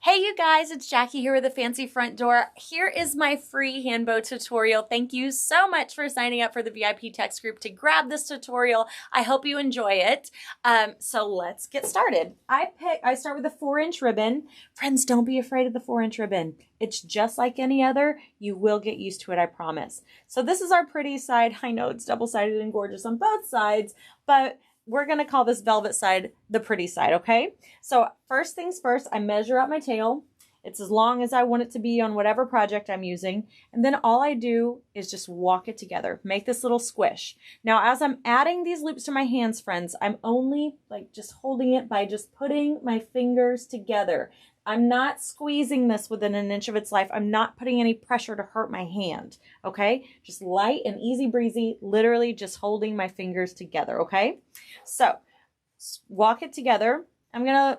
Hey you guys, it's Jackie here with the Fancy Front Door. Here is my free hand bow tutorial. Thank you so much for signing up for the VIP text group to grab this tutorial. I hope you enjoy it. So let's get started. I start with a 4-inch ribbon. Friends, don't be afraid of the 4-inch ribbon. It's just like any other. You will get used to it, I promise. So this is our pretty side. I know it's double-sided and gorgeous on both sides, but we're going to call this velvet side the pretty side, okay? So first things first, I measure out my tail. It's as long as I want it to be on whatever project I'm using. And then all I do is just walk it together, make this little squish. Now, as I'm adding these loops to my hands, friends, I'm only just holding it by just putting my fingers together. I'm not squeezing this within an inch of its life. I'm not putting any pressure to hurt my hand, okay? Just light and easy breezy, literally just holding my fingers together, okay? So, walk it together. I'm gonna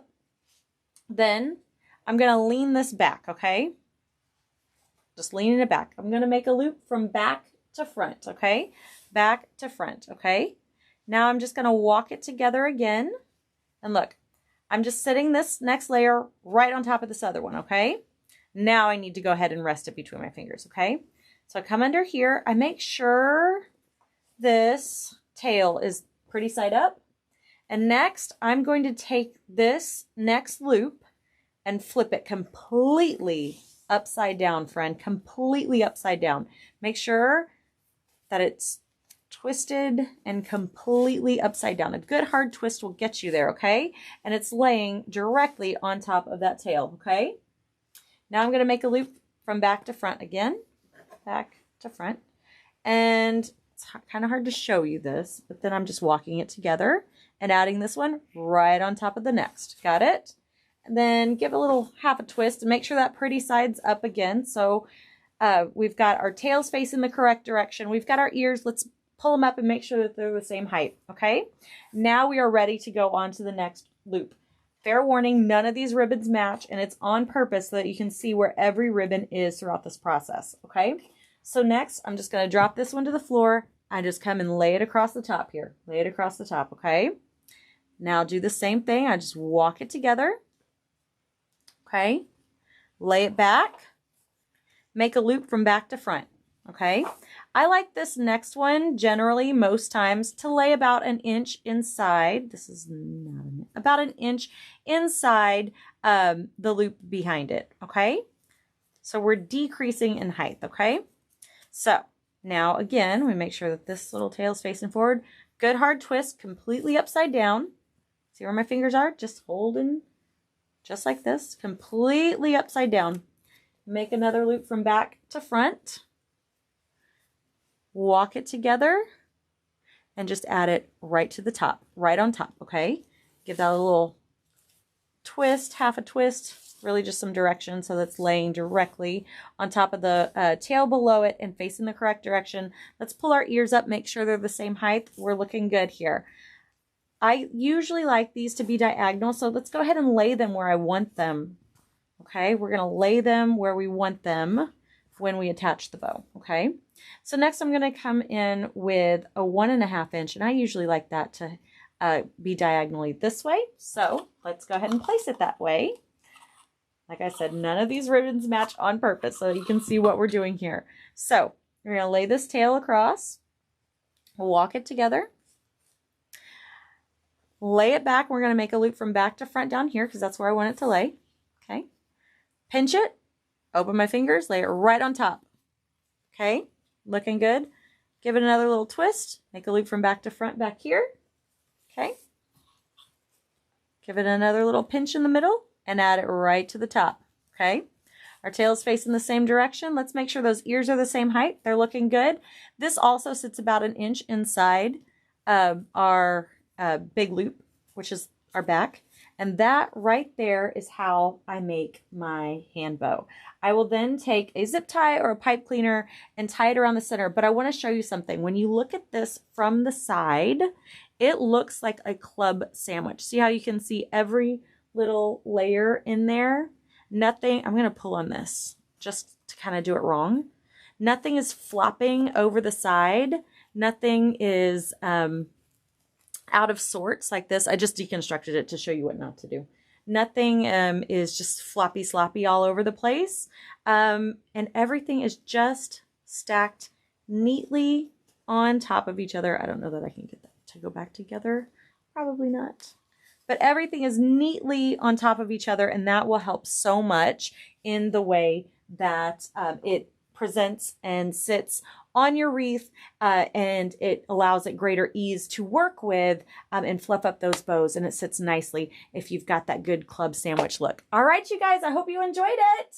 lean this back, okay? Just leaning it back. I'm gonna make a loop from back to front, okay? Back to front, okay? Now I'm just gonna walk it together again. And look, I'm just sitting this next layer right on top of this other one, okay? Now I need to go ahead and rest it between my fingers, okay? So I come under here. I make sure this tail is pretty side up. And next, I'm going to take this next loop and flip it completely upside down, friend. Completely upside down. Make sure that it's twisted and completely upside down. A good hard twist will get you there, okay? And it's laying directly on top of that tail, okay? Now I'm going to make a loop from back to front again. Back to front. And it's kind of hard to show you this, but then I'm just walking it together and adding this one right on top of the next. Got it? And then give a little half a twist and make sure that pretty side's up again. So we've got our tails facing the correct direction. We've got our ears. Let's pull them up and make sure that they're the same height, okay? Now we are ready to go on to the next loop. Fair warning, none of these ribbons match, and it's on purpose so that you can see where every ribbon is throughout this process, okay? So next, I'm just going to drop this one to the floor. I just come and lay it across the top here. Lay it across the top, okay? Now do the same thing. I just walk it together, okay? Lay it back. Make a loop from back to front, okay? I like this next one generally most times to lay about an inch inside. This is not about an inch inside the loop behind it, okay? So we're decreasing in height, okay? So now again, we make sure that this little tail is facing forward. Good hard twist, completely upside down. See where my fingers are? Just holding just like this, completely upside down. Make another loop from back to front. Walk it together and just add it right to the top, right on top, okay? Give that a little twist, half a twist, really just some direction so that's laying directly on top of the tail below it and facing the correct direction. Let's pull our ears up, make sure they're the same height. We're looking good here. I usually like these to be diagonal, so let's go ahead and lay them where I want them, okay? We're gonna lay them where we want them when we attach the bow, okay? So next I'm going to come in with a 1.5 inch, and I usually like that to be diagonally this way. So let's go ahead and place it that way. Like I said, none of these ribbons match on purpose, so you can see what we're doing here. So we're going to lay this tail across, walk it together, lay it back. We're going to make a loop from back to front down here because that's where I want it to lay. Okay, pinch it, open my fingers, lay it right on top. Okay. Looking good. Give it another little twist. Make a loop from back to front back here. Okay. Give it another little pinch in the middle and add it right to the top. Okay. Our tail is facing the same direction. Let's make sure those ears are the same height. They're looking good. This also sits about an inch inside our big loop, which is our back. And that right there is how I make my hand bow. I will then take a zip tie or a pipe cleaner and tie it around the center. But I want to show you something. When you look at this from the side, it looks like a club sandwich. See how you can see every little layer in there? Nothing, I'm going to pull on this just to kind of do it wrong. Nothing is flopping over the side. Nothing is out of sorts like this. I just deconstructed it to show you what not to do. Nothing is just floppy sloppy all over the place. And everything is just stacked neatly on top of each other. I don't know that I can get that to go back together. Probably not. But everything is neatly on top of each other, and that will help so much in the way that it presents and sits on your wreath, and it allows it greater ease to work with and fluff up those bows, and it sits nicely if you've got that good club sandwich look. All right, you guys, I hope you enjoyed it.